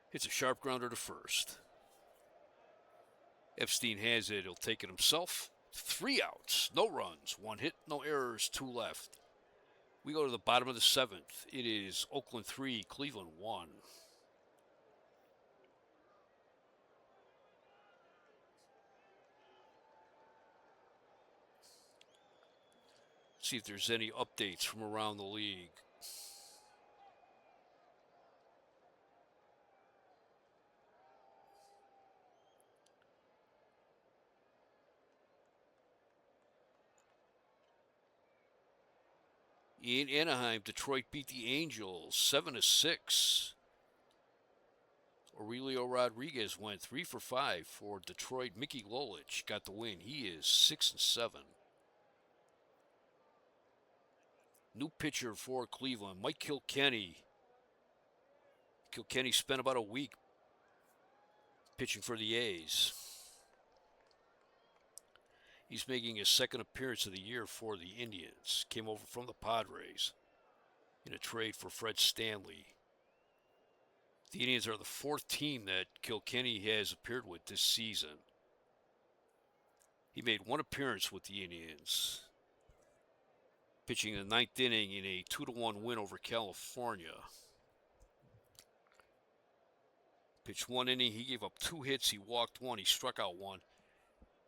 Hits a sharp grounder to first. Epstein has it. He'll take it himself. 3 outs, no runs, 1 hit, no errors, 2 left. We go to the bottom of the 7th. It is Oakland 3, Cleveland 1. See if there's any updates from around the league. In Anaheim, Detroit beat the Angels 7-6. Aurelio Rodriguez went 3 for 5 for Detroit. Mickey Lolich got the win. He is 6-7. New pitcher for Cleveland, Mike Kilkenny. Kilkenny spent about a week pitching for the A's. He's making his 2nd appearance of the year for the Indians. Came over from the Padres in a trade for Fred Stanley. The Indians are the 4th team that Kilkenny has appeared with this season. He made 1 appearance with the Indians, pitching the 9th inning in a 2-1 win over California. Pitched 1 inning, he gave up 2 hits, he walked 1, he struck out 1.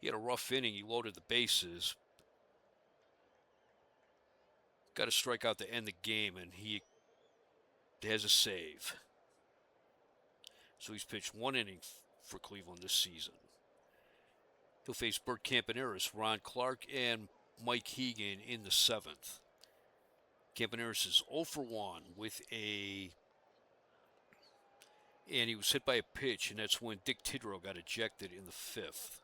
He had a rough inning, he loaded the bases. Got a strikeout to end the game, and he has a save. So he's pitched 1 inning for Cleveland this season. He'll face Bert Campaneris, Ron Clark, and Mike Hegan in the 7th. Campaneris is 0 for 1 with a... And he was hit by a pitch, and that's when Dick Tidrow got ejected in the 5th.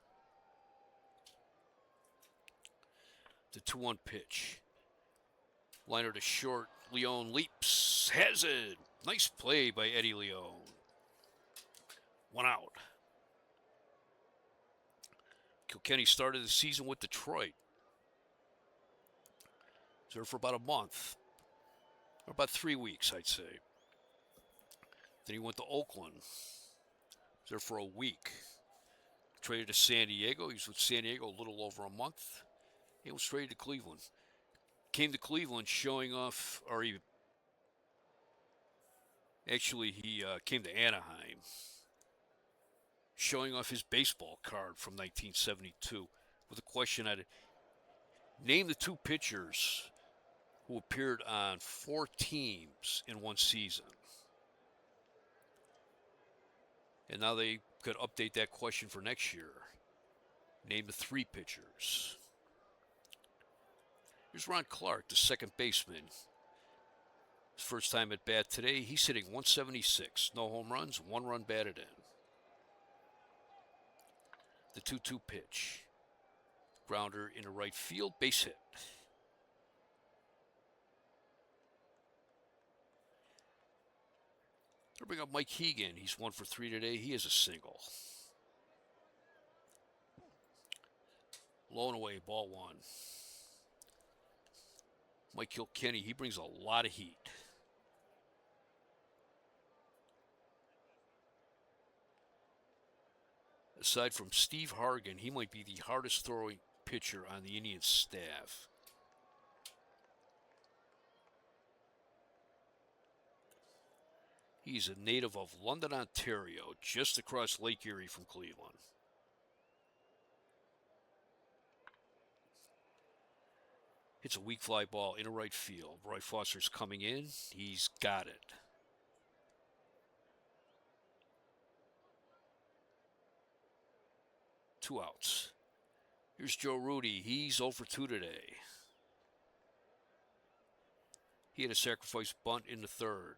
The 2-1 pitch. Liner to short. Leone leaps. Has it. Nice play by Eddie Leone. 1 out. Kilkenny started the season with Detroit. Was there for about a month. Or about 3 weeks, I'd say. Then he went to Oakland. Was there for a week. Traded to San Diego. He was with San Diego a little over a month. He was traded to Cleveland. Came to Cleveland showing off, or he came to Anaheim showing off his baseball card from 1972 with a question at it. Name the 2 pitchers who appeared on 4 teams in one season. And now they could update that question for next year. Name the 3 pitchers. Here's Ron Clark, the second baseman. His first time at bat today, he's hitting 176. No home runs, 1 run batted in. The 2-2 pitch. Grounder into right field, base hit. They'll bring up Mike Hegan. He's 1 for 3 today. He has a single. Low and away, ball 1. Mike Kilkenny, he brings a lot of heat. Aside from Steve Hargan, he might be the hardest throwing pitcher on the Indians staff. He's a native of London, Ontario, just across Lake Erie from Cleveland. It's a weak fly ball into right field. Roy Foster's coming in. He's got it. Two outs. Here's Joe Rudi. He's 0 for 2 today. He had a sacrifice bunt in the 3rd.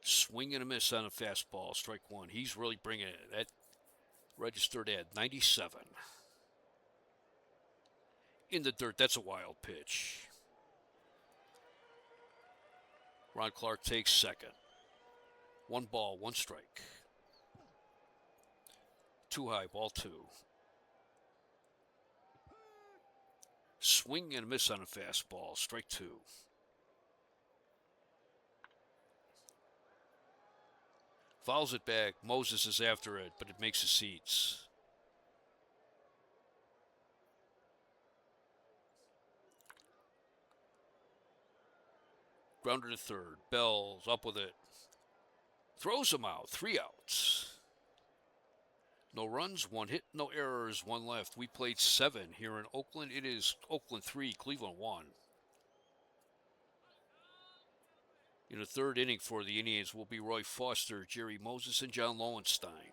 Swing and a miss on a fastball. Strike 1. He's really bringing it. That registered at 97. In the dirt. That's a wild pitch. Ron Clark takes second. 1 ball, 1 strike. 2 high, ball 2. Swing and a miss on a fastball. Strike 2. Fouls it back. Moses is after it, but it makes the seats. Grounder to 3rd. Bell's up with it. Throws him out. 3 outs. No runs, 1 hit, no errors, 1 left. We played 7 here in Oakland. It is Oakland 3, Cleveland 1. In the 3rd inning for the Indians will be Roy Foster, Jerry Moses, and John Lowenstein.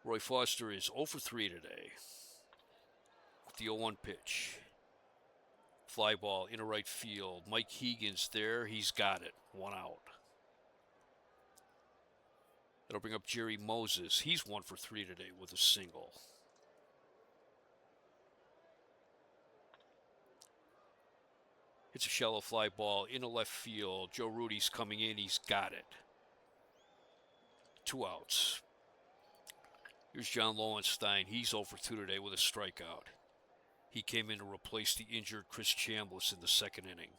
Roy Foster is 0 for 3 today. With the 0-1 pitch. Fly ball into right field. Mike Hegan's there. He's got it. 1 out. That'll bring up Jerry Moses. He's 1 for 3 today with a single. It's a shallow fly ball into left field. Joe Rudi's coming in. He's got it. 2 outs. Here's John Lowenstein. He's 0 for 2 today with a strikeout. He came in to replace the injured Chris Chambliss in the 2nd inning.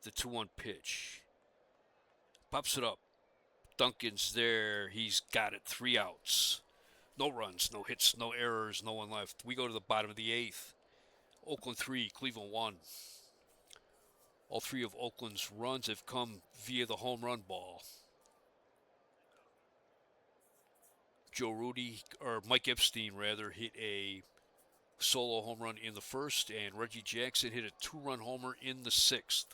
The 2-1 pitch. Pops it up. Duncan's there. He's got it. 3 outs. No runs, no hits, no errors, no 1 left. We go to the bottom of the 8th. Oakland 3, Cleveland 1. All 3 of Oakland's runs have come via the home run ball. Mike Epstein hit a solo home run in the 1st, and Reggie Jackson hit a 2-run homer in the 6th.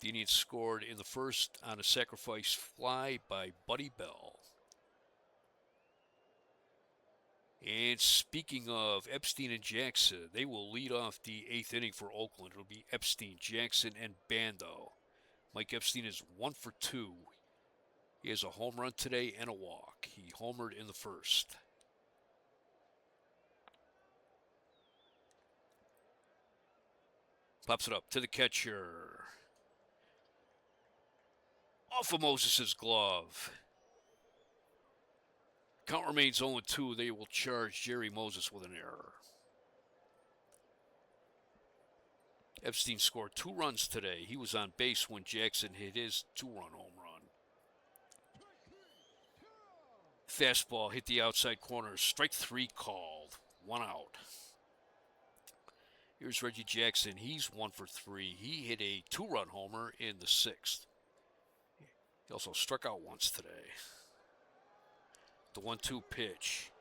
The Indians scored in the 1st on a sacrifice fly by Buddy Bell. And speaking of Epstein and Jackson, they will lead off the 8th inning for Oakland. It'll be Epstein, Jackson, and Bando. Mike Epstein is 1 for 2. He has a home run today and a walk. He homered in the first. Pops it up to the catcher. Off of Moses' glove. Count remains 0-2. They will charge Jerry Moses with an error. Epstein scored 2 runs today. He was on base when Jackson hit his 2-run home run. Fastball hit the outside corner. Strike 3 called. 1 out. Here's Reggie Jackson. He's 1 for 3. He hit a 2-run homer in the 6th. He also struck out once today. The 1-2 pitch.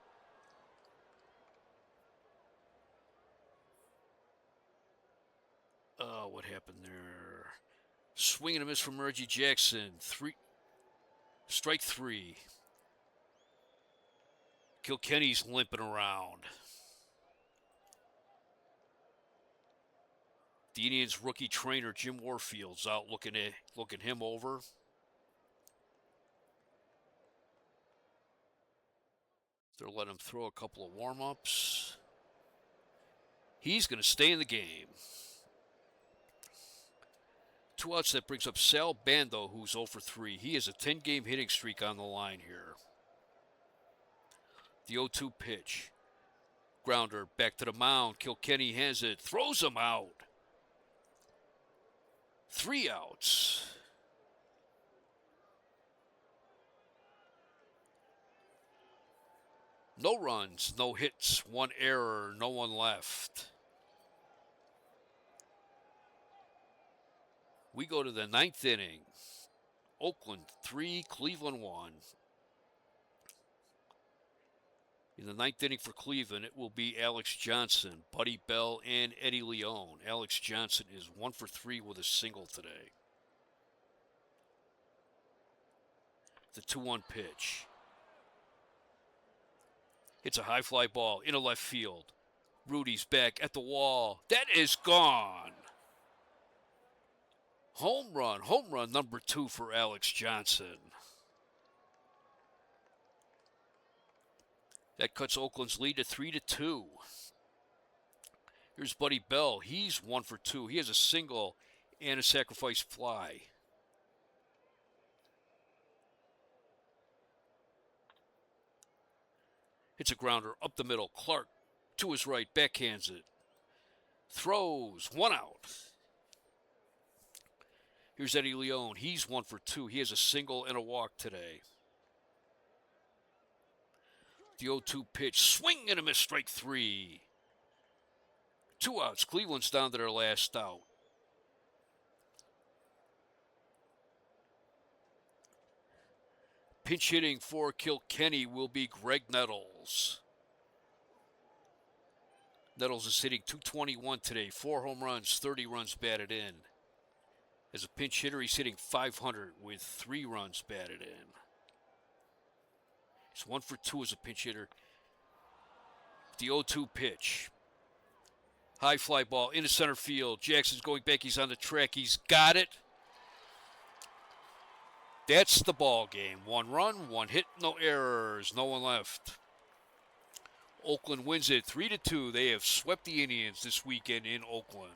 What happened there? Swing and a miss from Reggie Jackson. Strike 3. Kilkenny's limping around. The Indians' rookie trainer Jim Warfield's out looking him over. They're letting him throw a couple of warm-ups. He's going to stay in the game. 2 outs. That brings up Sal Bando, who's 0 for 3. He has a 10-game hitting streak on the line here. The 0-2 pitch. Grounder back to the mound. Kilkenny has it. Throws him out. 3 outs. No runs, no hits, 1 error, no one left. We go to the 9th inning. Oakland 3, Cleveland 1. In the 9th inning for Cleveland, it will be Alex Johnson, Buddy Bell, and Eddie Leone. Alex Johnson is 1 for 3 with a single today. The 2-1 pitch. It's a high fly ball into left field. Rudy's back at the wall. That is gone. Home run number 2 for Alex Johnson. That cuts Oakland's lead to 3-2. Here's Buddy Bell. He's 1 for 2. He has a single and a sacrifice fly. It's a grounder up the middle. Clark to his right, backhands it. Throws, 1 out. Here's Eddie Leone. He's 1 for 2. He has a single and a walk today. The 0-2 pitch. Swing and a miss, strike 3. 2 outs. Cleveland's down to their last out. Pinch hitting for Kilkenny will be Greg Nettles. Nettles is hitting .221 today. 4 home runs, 30 runs batted in. As a pinch hitter, he's hitting .500 with 3 runs batted in. He's 1 for 2 as a pinch hitter. The 0-2 pitch. High fly ball into center field. Jackson's going back. He's on the track. He's got it. That's the ball game. 1 run, 1 hit, no errors, no one left. Oakland wins it 3-2. They have swept the Indians this weekend in Oakland.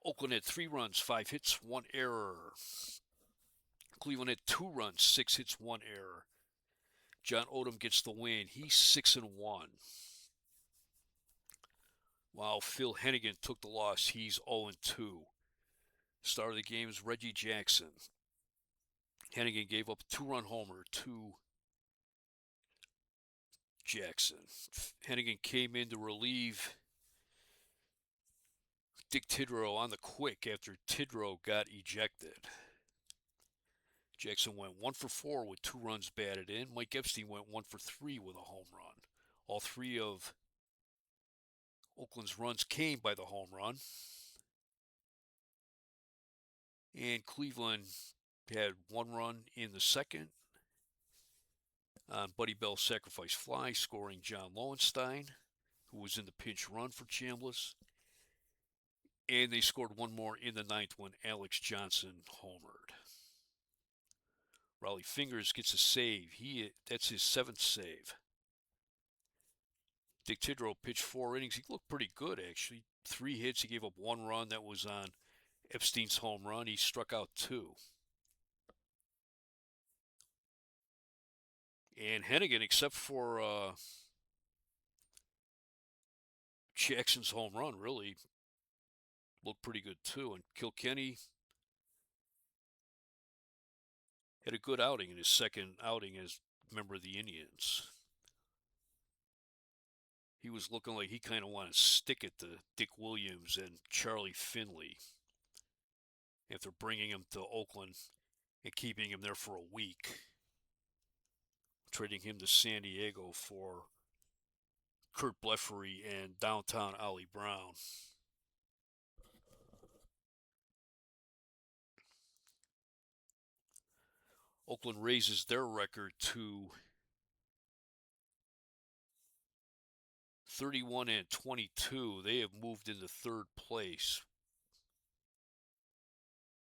Oakland had 3 runs, 5 hits, 1 error. Cleveland had 2 runs, 6 hits, 1 error. John Odom gets the win. He's 6-1. While Phil Hennigan took the loss, he's 0-2. Star of the game is Reggie Jackson. Hennigan gave up a 2-run homer to Jackson. Hennigan came in to relieve Dick Tidrow on the quick after Tidrow got ejected. Jackson went 1 for 4 with 2 runs batted in. Mike Epstein went 1 for 3 with a home run. All 3 of Oakland's runs came by the home run. And Cleveland had 1 run in the second On Buddy Bell's sacrifice fly, scoring John Lowenstein, who was in the pinch run for Chambliss. And they scored one more in the ninth when Alex Johnson homered. Rollie Fingers gets a save. That's his 7th save. Dick Tidrow pitched 4 innings. He looked pretty good, actually. 3 hits. He gave up 1 run. That was on Epstein's home run. He struck out 2. And Hennigan, except for Jackson's home run, really looked pretty good too. And Kilkenny had a good outing in his second outing as member of the Indians. He was looking like he kind of wanted to stick it to Dick Williams and Charlie Finley after bringing him to Oakland and keeping him there for a week, trading him to San Diego for Kurt Blefary and downtown Ollie Brown. Oakland raises their record to 31-22. They have moved into 3rd place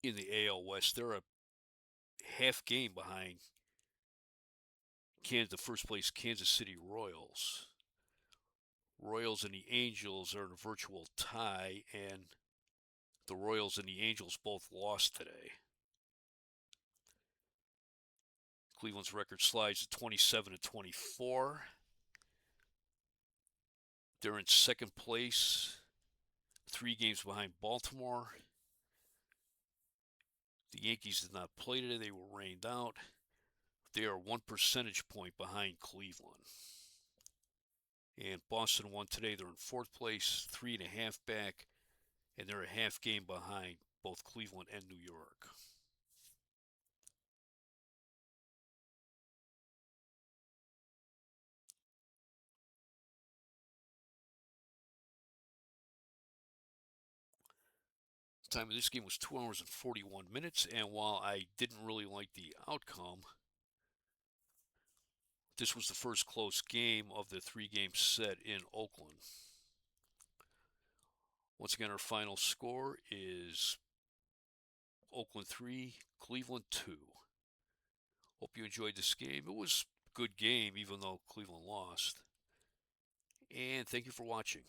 in the AL West. They're a half game behind the first place Kansas City Royals. Royals and the Angels are in a virtual tie, and the Royals and the Angels both lost today. Cleveland's record slides to 27-24. They're in 2nd place, 3 games behind Baltimore. The Yankees did not play today. They were rained out. They are 1 percentage point behind Cleveland. And Boston won today. They're in 4th place, 3.5 back, and they're a half game behind both Cleveland and New York. The time of this game was 2 hours and 41 minutes, and while I didn't really like the outcome, this was the first close game of the 3-game set in Oakland. Once again, our final score is Oakland 3, Cleveland 2. Hope you enjoyed this game. It was a good game, even though Cleveland lost. And thank you for watching.